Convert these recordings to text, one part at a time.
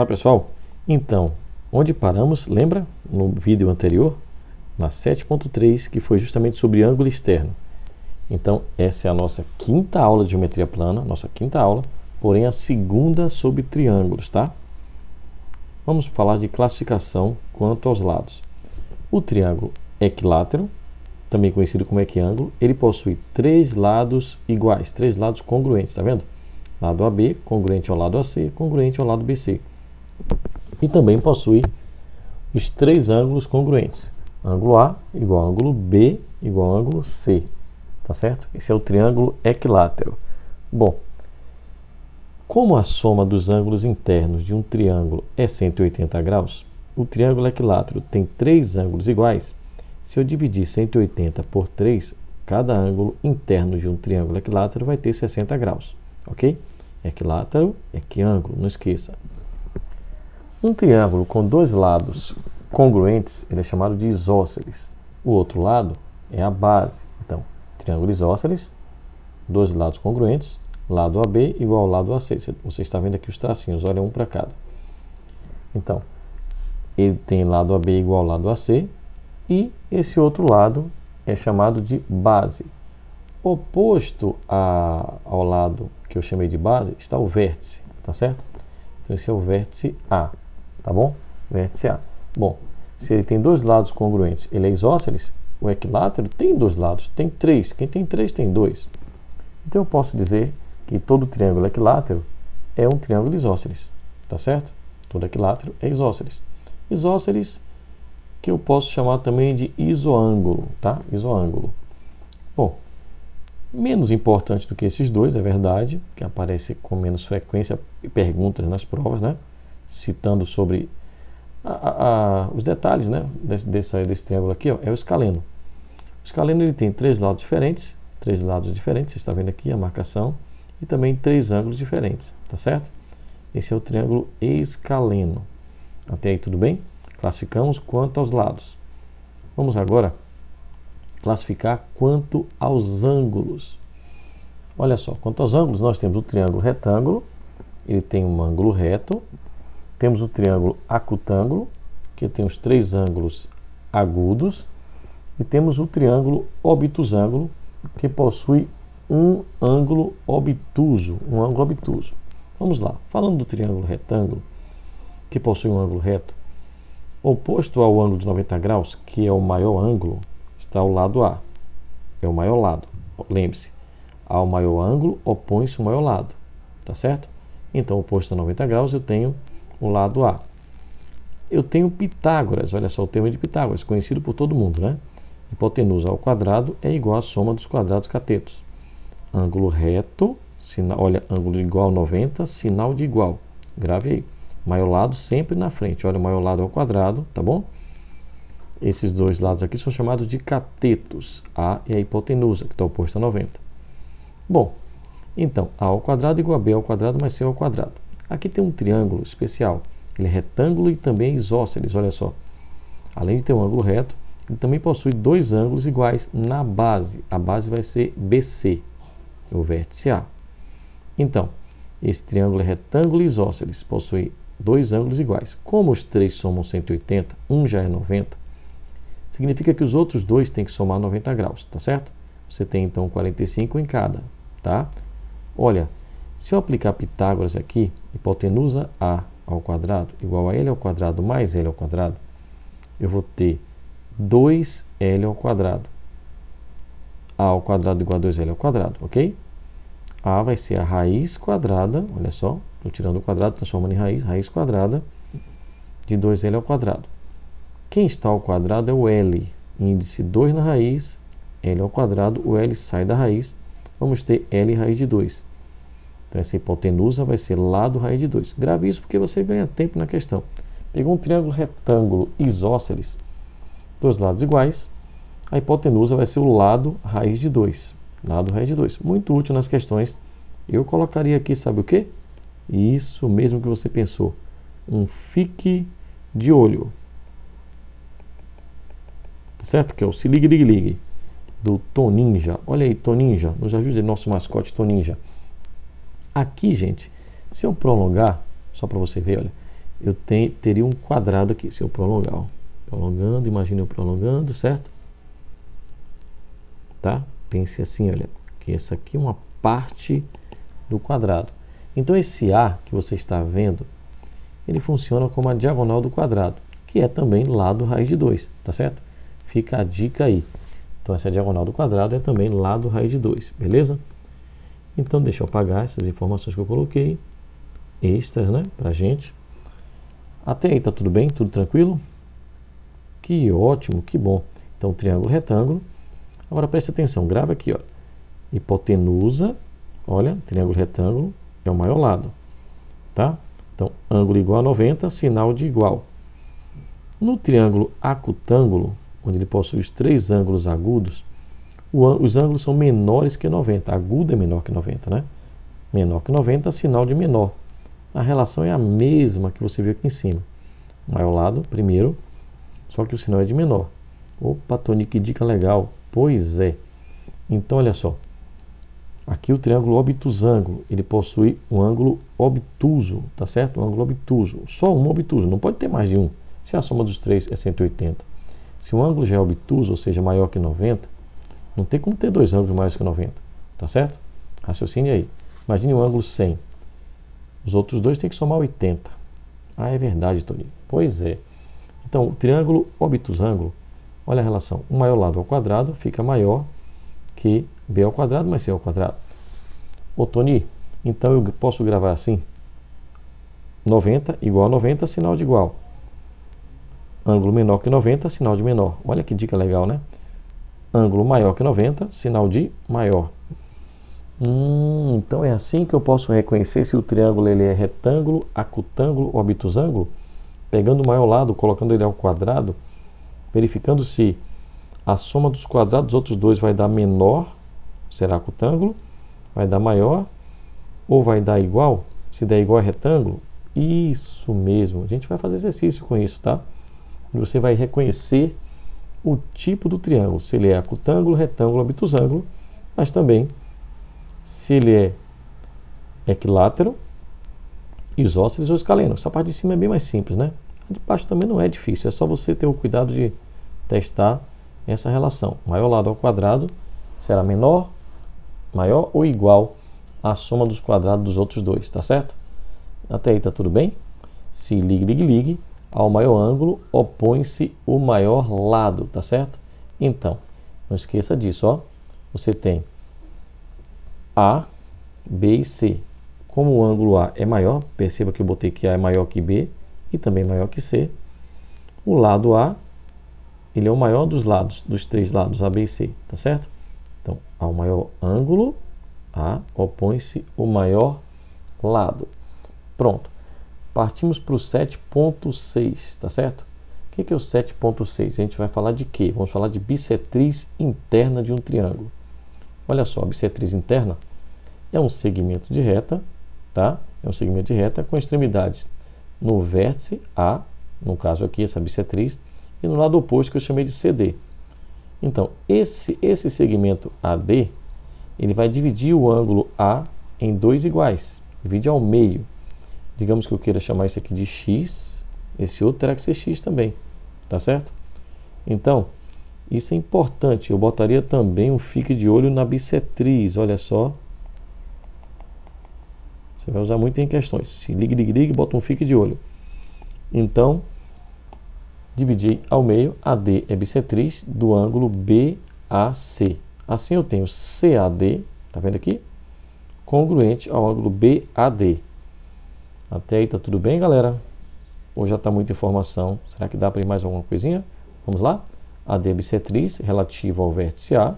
Olá pessoal, então, onde paramos, lembra? No vídeo anterior, na 7.3, que foi justamente sobre ângulo externo. Então, essa é a nossa quinta aula de geometria plana, nossa quinta aula, porém a segunda sobre triângulos, tá? Vamos falar de classificação quanto aos lados. O triângulo equilátero, também conhecido como equiângulo, ele possui três lados iguais, três lados congruentes, tá vendo? Lado AB, congruente ao lado AC, congruente ao lado BC. E também possui os três ângulos congruentes. Ângulo A igual a ângulo B igual a ângulo C. Tá certo? Esse é o triângulo equilátero. Bom, como a soma dos ângulos internos de um triângulo é 180 graus, o triângulo equilátero tem três ângulos iguais. Se eu dividir 180 por 3, cada ângulo interno de um triângulo equilátero vai ter 60 graus. Ok? Equilátero, equiângulo, não esqueça. Um triângulo com dois lados congruentes, ele é chamado de isósceles. O outro lado é a base. Então, triângulo isósceles, dois lados congruentes, lado AB igual ao lado AC. Você está vendo aqui os tracinhos, olha um para cada. Então, ele tem lado AB igual ao lado AC e esse outro lado é chamado de base. Oposto ao lado que eu chamei de base está o vértice, tá certo? Então, esse é o vértice A, tá bom? Vértice A. Bom, se ele tem dois lados congruentes, ele é isósceles, o equilátero tem dois lados, tem três. Quem tem três tem dois. Então, eu posso dizer que todo triângulo equilátero é um triângulo isósceles, tá certo? Todo equilátero é isósceles. Isósceles que eu posso chamar também de isoângulo, tá? Isoângulo. Bom, menos importante do que esses dois, é verdade, que aparece com menos frequência perguntas nas provas, né? Citando sobre os detalhes, né? desse triângulo aqui, ó, é o escaleno. O escaleno ele tem três lados diferentes, você está vendo aqui a marcação, e também três ângulos diferentes, tá certo? Esse é o triângulo escaleno. Até aí tudo bem? Classificamos quanto aos lados. Vamos agora classificar quanto aos ângulos. Olha só, quanto aos ângulos, nós temos o triângulo retângulo, ele tem um ângulo reto. Temos o triângulo acutângulo, que tem os três ângulos agudos. E temos o triângulo obtusângulo, que possui um ângulo obtuso. Vamos lá, falando do triângulo retângulo, que possui um ângulo reto, oposto ao ângulo de 90 graus, que é o maior ângulo, está o lado A. É o maior lado. Lembre-se, ao maior ângulo opõe-se o maior lado. Tá certo? Então, oposto a 90 graus, eu tenho o lado A. Eu tenho Pitágoras. Olha só o termo de Pitágoras, conhecido por todo mundo, né? Hipotenusa ao quadrado é igual à soma dos quadrados catetos. Ângulo reto, olha, ângulo igual a 90, sinal de igual. Grave aí. Maior lado sempre na frente. Olha, o maior lado ao quadrado, tá bom? Esses dois lados aqui são chamados de catetos. A é a hipotenusa, que está oposta a 90. Bom, então, A ao quadrado igual a B ao quadrado mais C ao quadrado. Aqui tem um triângulo especial. Ele é retângulo e também isósceles, olha só. Além de ter um ângulo reto, ele também possui dois ângulos iguais na base. A base vai ser BC, o vértice A. Então, esse triângulo é retângulo e isósceles, possui dois ângulos iguais. Como os três somam 180, um já é 90, significa que os outros dois têm que somar 90 graus, tá certo? Você tem então 45 em cada, tá? Olha, se eu aplicar Pitágoras aqui, hipotenusa A ao quadrado igual a L ao quadrado mais L ao quadrado, eu vou ter 2L ao quadrado. A ao quadrado igual a 2L ao quadrado, ok? A vai ser a raiz quadrada, olha só, estou tirando o quadrado, transformando em raiz quadrada de 2L ao quadrado. Quem está ao quadrado é o L, índice 2 na raiz, L ao quadrado, o L sai da raiz, vamos ter L raiz de 2. Então essa hipotenusa vai ser lado raiz de 2. Grave isso porque você ganha tempo na questão. Pegou um triângulo retângulo isósceles, dois lados iguais, a hipotenusa vai ser o lado raiz de 2. Lado raiz de 2. Muito útil nas questões. Eu colocaria aqui, sabe o quê? Isso mesmo que você pensou. Um fique de olho. Tá certo? Que é o se ligue, ligue, ligue. Do Toninja. Olha aí, Toninja. Nos ajude, nosso mascote Toninja. Aqui, gente, se eu prolongar, só para você ver, olha, eu teria um quadrado aqui, se eu prolongar, ó. Prolongando, imagine eu prolongando, certo? Tá? Pense assim, olha, que essa aqui é uma parte do quadrado. Então esse A que você está vendo, ele funciona como a diagonal do quadrado, que é também lado raiz de 2, tá certo? Fica a dica aí. Então essa diagonal do quadrado é também lado raiz de 2, beleza? Então deixa eu apagar essas informações que eu coloquei, extras, né, pra gente. Até aí tá tudo bem? Tudo tranquilo? Que ótimo, que bom. Então triângulo, retângulo. Agora preste atenção, grava aqui, ó. Hipotenusa, olha, triângulo, retângulo é o maior lado, tá? Então ângulo igual a 90, sinal de igual. No triângulo acutângulo, onde ele possui os três ângulos agudos, os ângulos são menores que 90. Agudo é menor que 90, né? Menor que 90, sinal de menor. A relação é a mesma que você viu aqui em cima. Maior lado, primeiro, só que o sinal é de menor. Opa, Tony, que dica legal. Pois é. Então, olha só. Aqui o triângulo obtusângulo, ele possui um ângulo obtuso, tá certo? Um ângulo obtuso. Só um obtuso, não pode ter mais de um. Se a soma dos três é 180. Se o ângulo já é obtuso, ou seja, maior que 90, não tem como ter dois ângulos maiores que 90, tá certo? Raciocine aí. Imagine um ângulo 100. Os outros dois tem que somar 80. Ah, é verdade, Tony. Pois é. Então, o triângulo obtusângulo, olha a relação. O maior lado ao quadrado fica maior que b ao quadrado mais c ao quadrado. Ô, Tony, então eu posso gravar assim? 90 igual a 90, sinal de igual. Ângulo menor que 90, sinal de menor. Olha que dica legal, né? Ângulo maior que 90, sinal de maior. Então é assim que eu posso reconhecer se o triângulo ele é retângulo, acutângulo ou obtusângulo, pegando o maior lado, colocando ele ao quadrado, verificando se a soma dos quadrados dos outros dois vai dar menor, será acutângulo, vai dar maior, ou vai dar igual. Se der igual é retângulo. Isso mesmo, a gente vai fazer exercício com isso, tá? E você vai reconhecer o tipo do triângulo, se ele é acutângulo, retângulo, obtusângulo, mas também se ele é equilátero, isósceles ou escaleno. Essa parte de cima é bem mais simples, né? A de baixo também não é difícil, é só você ter o cuidado de testar essa relação. Maior lado ao quadrado será menor, maior ou igual à soma dos quadrados dos outros dois, tá certo? Até aí tá tudo bem? Se ligue, ligue, ligue, ao maior ângulo opõe-se o maior lado, tá certo? Então, não esqueça disso, ó. Você tem A, B e C. Como o ângulo A é maior, perceba que eu botei que A é maior que B e também maior que C. O lado A, ele é o maior dos lados, dos três lados, A, B e C, tá certo? Então, ao maior ângulo, A opõe-se o maior lado. Pronto. Partimos para o 7.6, tá certo? O que é o 7.6? A gente vai falar de quê? Vamos falar de bissetriz interna de um triângulo. Olha só, a bissetriz interna é um segmento de reta, tá? É um segmento de reta com extremidades no vértice A, no caso aqui essa bissetriz, e no lado oposto que eu chamei de CD. Então, esse segmento AD, ele vai dividir o ângulo A em dois iguais, divide ao meio. Digamos que eu queira chamar isso aqui de X, esse outro terá que ser X também, tá certo? Então, isso é importante. Eu botaria também um fique de olho na bissetriz, olha só. Você vai usar muito em questões. Se ligue, ligue, ligue, bota um fique de olho. Então, dividir ao meio, AD é bissetriz do ângulo BAC. Assim eu tenho CAD, tá vendo aqui? Congruente ao ângulo BAD. Até aí tá tudo bem, galera? Ou já está muita informação? Será que dá para ir mais alguma coisinha? Vamos lá? AD é bissetriz relativa ao vértice A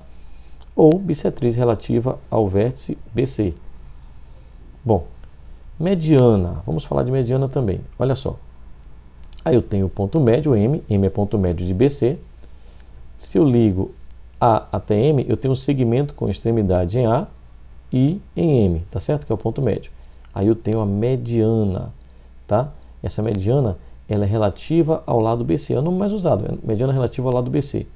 ou bissetriz relativa ao vértice BC. Bom, mediana. Vamos falar de mediana também. Olha só. Aí eu tenho o ponto médio, M é ponto médio de BC. Se eu ligo A até M, eu tenho um segmento com extremidade em A e em M, tá certo? Que é o ponto médio. Aí eu tenho a mediana, tá? Essa mediana, ela é relativa ao lado BC. É o nome mais usado, é mediana relativa ao lado BC.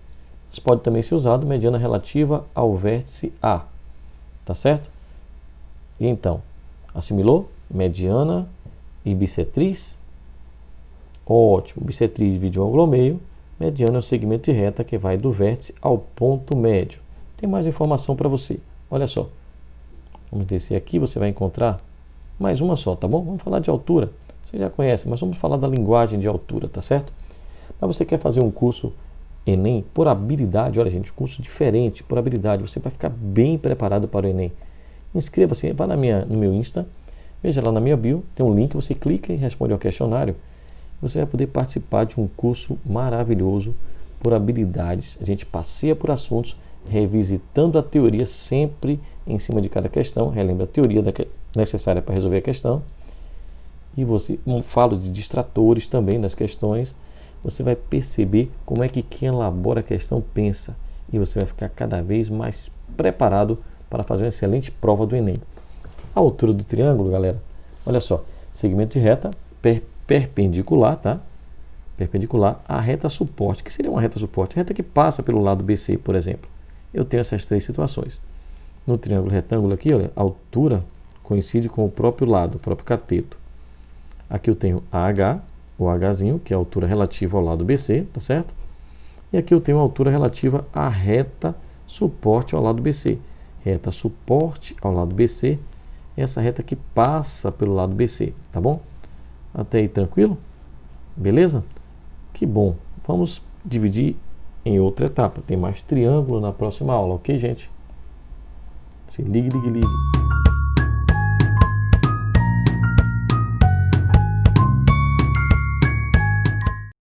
Mas pode também ser usado mediana relativa ao vértice A, tá certo? E então, assimilou? Mediana e bissetriz. Ótimo. Bissetriz divide um ângulo ao meio. Mediano é o segmento de reta que vai do vértice ao ponto médio. Tem mais informação para você. Olha só. Vamos descer aqui, você vai encontrar mais uma só, tá bom? Vamos falar de altura. Você já conhece, mas vamos falar da linguagem de altura, tá certo? Mas você quer fazer um curso Enem por habilidade, olha gente, curso diferente, por habilidade, você vai ficar bem preparado para o Enem. Inscreva-se, vá no meu Insta, veja lá na minha bio, tem um link, você clica e responde ao questionário. Você vai poder participar de um curso maravilhoso por habilidades. A gente passeia por assuntos, revisitando a teoria sempre em cima de cada questão, relembra a teoria necessária para resolver a questão. E você, falo de distratores também das questões, você vai perceber como é que quem elabora a questão pensa. E você vai ficar cada vez mais preparado para fazer uma excelente prova do Enem. A altura do triângulo, galera, olha só, segmento de reta perpendicular, tá? Perpendicular à reta suporte. O que seria uma reta suporte? A reta que passa pelo lado BC, por exemplo. Eu tenho essas três situações. No triângulo retângulo aqui, olha, a altura coincide com o próprio lado, o próprio cateto. Aqui eu tenho AH, o Hzinho, que é a altura relativa ao lado BC, tá certo? E aqui eu tenho a altura relativa à reta suporte ao lado BC. Reta suporte ao lado BC, essa reta que passa pelo lado BC, tá bom? Até aí tranquilo? Beleza? Que bom. Vamos dividir em outra etapa. Tem mais triângulo na próxima aula, ok, gente? Se ligue, ligue, ligue.